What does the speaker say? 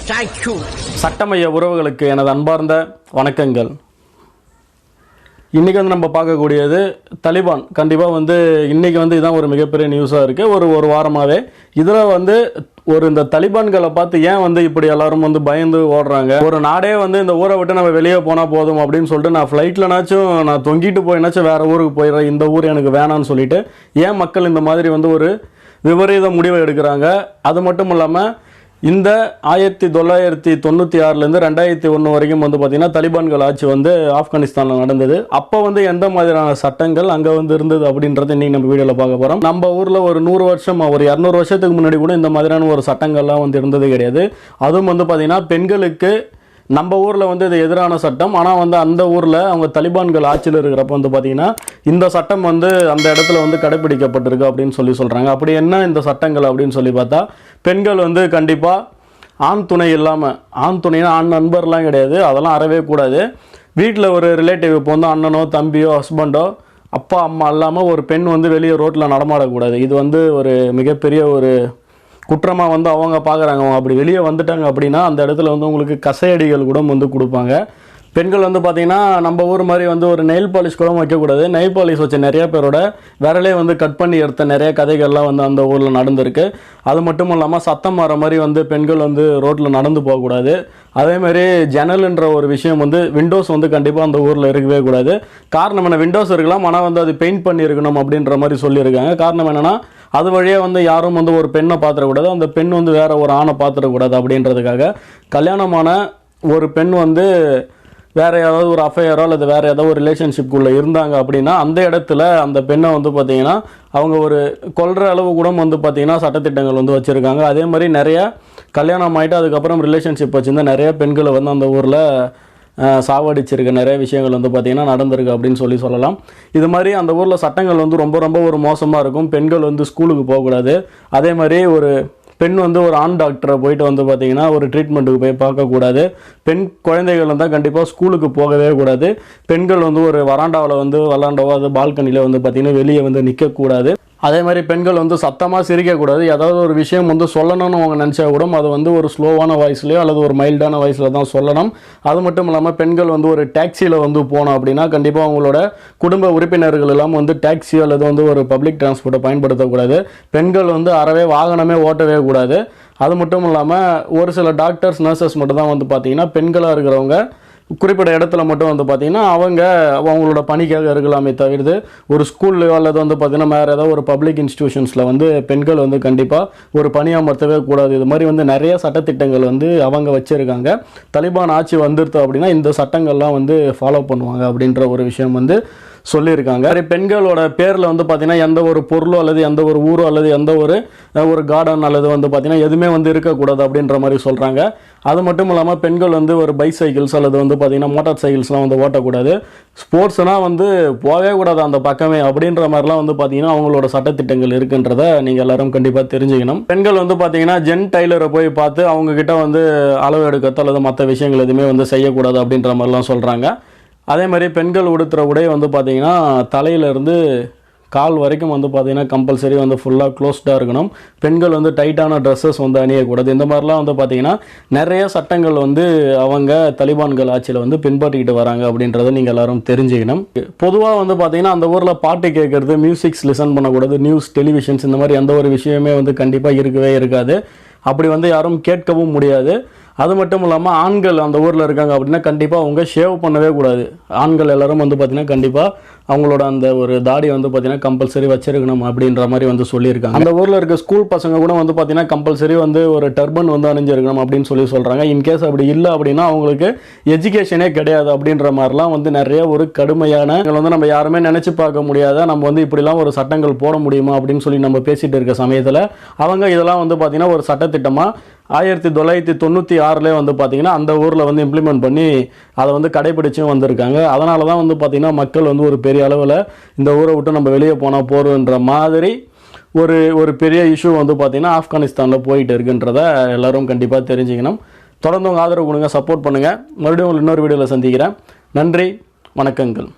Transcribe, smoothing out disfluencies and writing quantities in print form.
Thank you. சட்டமைய உறவுகளுக்கு எனது அன்பார்ந்த வணக்கங்கள். இன்றைக்கி நம்ம பார்க்கக்கூடியது தலிபான். கண்டிப்பாக இன்றைக்கி இதுதான் ஒரு மிகப்பெரிய நியூஸாக இருக்குது. ஒரு வாரமாகவே இதில் இந்த தலிபான்களை பார்த்து ஏன் இப்படி எல்லாரும் பயந்து ஓடுறாங்க. ஒரு நாடே இந்த ஊரை விட்டு நம்ம வெளியே போனால் போதும் அப்படின்னு சொல்லிட்டு நான் ஃப்ளைட்லனாச்சும் நான் தொங்கிட்டு போயினாச்சும் வேறு ஊருக்கு போயிடுறேன், இந்த ஊர் எனக்கு வேணான்னு சொல்லிட்டு ஏன் மக்கள் இந்த மாதிரி ஒரு விபரீத முடிவை எடுக்கிறாங்க. அது மட்டும் இல்லாமல் இந்த 1996லேருந்து 2001 வரைக்கும் பார்த்திங்கன்னா தலிபான்கள் ஆட்சி ஆப்கானிஸ்தானில் நடந்தது. அப்போ எந்த மாதிரியான சட்டங்கள் அங்கே இருந்தது அப்படின்றத இன்றைக்கி நம்ம வீடியோவில் பார்க்க போகிறோம். நம்ம ஊரில் ஒரு 100 வருஷம் ஒரு 200 வருஷத்துக்கு முன்னாடி கூட இந்த மாதிரியான ஒரு சட்டங்கள்லாம் இருந்தது கிடையாது. அதுவும் பார்த்திங்கன்னா பெண்களுக்கு நம்ம ஊரில் இது எதிரான சட்டம். ஆனால் அந்த ஊரில் அவங்க தலிபான்கள் ஆட்சியில் இருக்கிறப்ப பார்த்திங்கன்னா இந்த சட்டம் அந்த இடத்துல கடைப்பிடிக்கப்பட்டிருக்கு அப்படின்னு சொல்கிறாங்க. அப்படி என்ன இந்த சட்டங்கள் அப்படின்னு சொல்லி பார்த்தா, பெண்கள் கண்டிப்பாக ஆண் துணை இல்லாமல், ஆண் துணைனா ஆண் நண்பர்லாம் கிடையாது, அதெல்லாம் அறவே கூடாது. வீட்டில் ஒரு ரிலேட்டிவ் இப்போ அண்ணனோ தம்பியோ ஹஸ்பண்டோ அப்பா அம்மா இல்லாமல் ஒரு பெண் வெளியே ரோட்டில் நடமாடக்கூடாது. இது ஒரு மிகப்பெரிய ஒரு குற்றமாக அவங்க பார்க்குறாங்க. அவங்க அப்படி வெளியே வந்துட்டாங்க அப்படின்னா அந்த இடத்துல உங்களுக்கு கசையடிகள் கூட கொடுப்பாங்க. பெண்கள் பார்த்திங்கன்னா நம்ம ஊர் மாதிரி ஒரு நெயில் பாலிஷ் கூட வைக்கக்கூடாது. நெயில் பாலிஷ் வச்ச நிறைய பேரோட விரலே கட் பண்ணி எடுத்த நிறைய கதைகள்லாம் அந்த ஊரில் நடந்திருக்கு. அது மட்டும் இல்லாமல் சத்தம் வர மாதிரி பெண்கள் ரோட்டில் நடந்து போகக்கூடாது. அதேமாதிரி ஜன்னல்ன்ற ஒரு விஷயம் விண்டோஸ் கண்டிப்பாக அந்த ஊரில் இருக்கவே கூடாது. காரணம் என்ன, விண்டோஸ் இருக்கலாம் ஆனால் அது பெயிண்ட் பண்ணியிருக்கணும் அப்படின்ற மாதிரி சொல்லியிருக்காங்க. காரணம் என்னென்னா அது வழியாக யாரும் ஒரு பெண்ணை பார்த்துடக்கூடாது, அந்த பெண் வேறு ஒரு ஆணை பார்த்துடக்கூடாது அப்படின்றதுக்காக கல்யாணமான ஒரு பெண் வேறு ஏதாவது ஒரு அஃபையரோ அல்லது வேறு ஏதாவது ஒரு ரிலேஷன்ஷிப்புக்குள்ளே இருந்தாங்க அப்படின்னா அந்த இடத்துல அந்த பெண்ணை பார்த்திங்கன்னா அவங்க ஒரு கொல்ற அளவு கூட பார்த்திங்கன்னா சட்டத்திட்டங்கள் வச்சுருக்காங்க. அதே மாதிரி நிறைய கல்யாணம் ஆகிட்டு அதுக்கப்புறம் ரிலேஷன்ஷிப் வச்சுருந்தா நிறைய பெண்களை அந்த ஊரில் சாவடிச்சிருக்க நிறைய விஷயங்கள் பார்த்திங்கன்னா நடந்திருக்கு அப்படின்னு சொல்லலாம். இது மாதிரி அந்த ஊரில் சட்டங்கள் ரொம்ப ரொம்ப ஒரு மோசமாக இருக்கும். பெண்கள் ஸ்கூலுக்கு போகக்கூடாது. அதே மாதிரி ஒரு பெண் ஒரு ஆண் டாக்டரை போயிட்டு பார்த்திங்கன்னா ஒரு ட்ரீட்மெண்ட்டுக்கு போய் பார்க்கக்கூடாது. பெண் குழந்தைகள் கண்டிப்பாக ஸ்கூலுக்கு போகவே கூடாது. பெண்கள் ஒரு வராண்டாவில் விளாண்டவோ அது பால்கனியில் பார்த்திங்கன்னா வெளியே நிற்கக்கூடாது. அதே மாதிரி பெண்கள் சத்தமாக சிரிக்கக்கூடாது. ஏதாவது ஒரு விஷயம் சொல்லணும்னு அவங்க நினச்சா கூட அது ஒரு ஸ்லோவான வாய்ஸ்லையோ அல்லது ஒரு மைல்டான வாய்ஸில் தான் சொல்லணும். அது மட்டும் இல்லாமல் பெண்கள் ஒரு டாக்ஸியில் போனோம் அப்படின்னா கண்டிப்பாக அவங்களோட குடும்ப உறுப்பினர்கள் எல்லாம் டாக்ஸியோ அல்லது ஒரு பப்ளிக் டிரான்ஸ்போர்ட்டை பயன்படுத்தக்கூடாது. பெண்கள் அறவே வாகனமே ஓட்டவே கூடாது. அது மட்டும் இல்லாமல் ஒரு சில டாக்டர்ஸ் நர்சஸ் மட்டும் தான் பார்த்திங்கன்னா பெண்களாக இருக்கிறவங்க குறிப்பிட்ட இடத்துல மட்டும் பார்த்திங்கன்னா அவங்களோட பணிக்காக இருக்கலாமே தவிர்த்து ஒரு ஸ்கூல்லையோ அல்லது பார்த்திங்கன்னா வேறு ஏதாவது ஒரு பப்ளிக் இன்ஸ்டிடியூஷன்ஸில் பெண்கள் கண்டிப்பாக ஒரு பணியமர்த்தவே கூடாது. இது மாதிரி நிறைய சட்டத்திட்டங்கள் அவங்க வச்சுருக்காங்க. தலிபான் ஆட்சி வந்துருது அப்படின்னா இந்த சட்டங்கள்லாம் ஃபாலோ பண்ணுவாங்க அப்படின்ற ஒரு விஷயம் சொல்லியிருக்காங்க. பெண்களோட பேரில் பார்த்திங்கன்னா எந்த ஒரு பொருளோ அல்லது எந்த ஒரு ஊரோ அல்லது எந்த ஒரு கார்டன் அல்லது பார்த்திங்கன்னா எதுவுமே இருக்கக்கூடாது அப்படின்ற மாதிரி சொல்கிறாங்க. அது மட்டும் இல்லாமல் பெண்கள் ஒரு பைசைக்கிள்ஸ் அல்லது பார்த்திங்கன்னா மோட்டார் சைக்கிள்ஸ்லாம் ஓட்டக்கூடாது. ஸ்போர்ட்ஸ்னால் போகவே கூடாது அந்த பக்கமே அப்படின்ற மாதிரிலாம் பார்த்திங்கன்னா அவங்களோட சட்டத்திட்டங்கள் இருக்குன்றதை நீங்கள் எல்லாரும் கண்டிப்பாக தெரிஞ்சுக்கணும். பெண்கள் பார்த்திங்கன்னா ஜென் டைலரை போய் பார்த்து அவங்கக்கிட்ட அளவு எடுக்கத்தோ அல்லது மற்ற விஷயங்கள் எதுவுமே செய்யக்கூடாது அப்படின்ற மாதிரிலாம் சொல்கிறாங்க. அதே மாதிரி பெண்கள் உடுத்துகிற உடை பார்த்திங்கன்னா தலையிலேருந்து கால் வரைக்கும் பார்த்திங்கன்னா கம்பல்சரி ஃபுல்லாக க்ளோஸ்டாக இருக்கணும். பெண்கள் டைட்டான ட்ரெஸ்ஸஸ் அணியக்கூடாது. இந்த மாதிரிலாம் பார்த்திங்கன்னா நிறைய சட்டங்கள் அவங்க தலிபான்கள் ஆட்சியில் பின்பற்றிக்கிட்டு வராங்க அப்படின்றத நீங்கள் எல்லோரும் தெரிஞ்சுக்கணும். பொதுவாக பார்த்திங்கன்னா அந்த ஊரில் பாட்டு கேட்குறது, மியூசிக்ஸ் லிசன் பண்ணக்கூடாது, நியூஸ் டெலிவிஷன்ஸ் இந்த மாதிரி எந்த ஒரு விஷயமே கண்டிப்பாக இருக்கவே இருக்காது. அப்படி யாரும் கேட்கவும் முடியாது. அது மட்டும் இல்லாமல் ஆண்கள் அந்த ஊரில் இருக்காங்க அப்படின்னா கண்டிப்பாக அவங்க ஷேவ் பண்ணவே கூடாது. ஆண்கள் எல்லோரும் பார்த்திங்கன்னா கண்டிப்பாக அவங்களோட அந்த ஒரு தாடி பார்த்திங்கன்னா கம்பல்சரி வச்சிருக்கணும் அப்படின்ற மாதிரி சொல்லியிருக்காங்க. அந்த ஊரில் இருக்க ஸ்கூல் பசங்க கூட பார்த்திங்கன்னா கம்பல்சரி ஒரு டர்பன் அணிஞ்சிருக்கணும் அப்படின்னு சொல்கிறாங்க. இன்கேஸ் அப்படி இல்லை அப்படின்னா அவங்களுக்கு எஜுகேஷனே கிடையாது அப்படின்ற மாதிரிலாம் நிறைய ஒரு கடுமையான நம்ம யாருமே நினச்சி பார்க்க முடியாத நம்ம இப்படிலாம் ஒரு சட்டங்கள் போட முடியுமா அப்படின்னு சொல்லி நம்ம பேசிகிட்டு இருக்க சமயத்தில் அவங்க இதெல்லாம் பார்த்திங்கன்னா ஒரு சட்டத்திட்டமாக 1996 பார்த்திங்கன்னா அந்த ஊரில் இம்ப்ளிமெண்ட் பண்ணி அதை கடைபிடிச்சும் வந்திருக்காங்க. அதனால தான் பார்த்திங்கன்னா மக்கள் ஒரு பெரிய அளவில் இந்த ஊரை விட்டு நம்ம வெளியே போனால் போகிறோன்ற மாதிரி ஒரு பெரிய இஷ்யூ பார்த்திங்கன்னா ஆப்கானிஸ்தானில் போயிட்டு இருக்குன்றத எல்லோரும் கண்டிப்பாக தெரிஞ்சுக்கணும். தொடர்ந்து உங்கள் ஆதரவு கொடுங்க, சப்போர்ட் பண்ணுங்கள். மறுபடியும் இன்னொரு வீடியோவில் சந்திக்கிறேன். நன்றி, வணக்கங்கள்.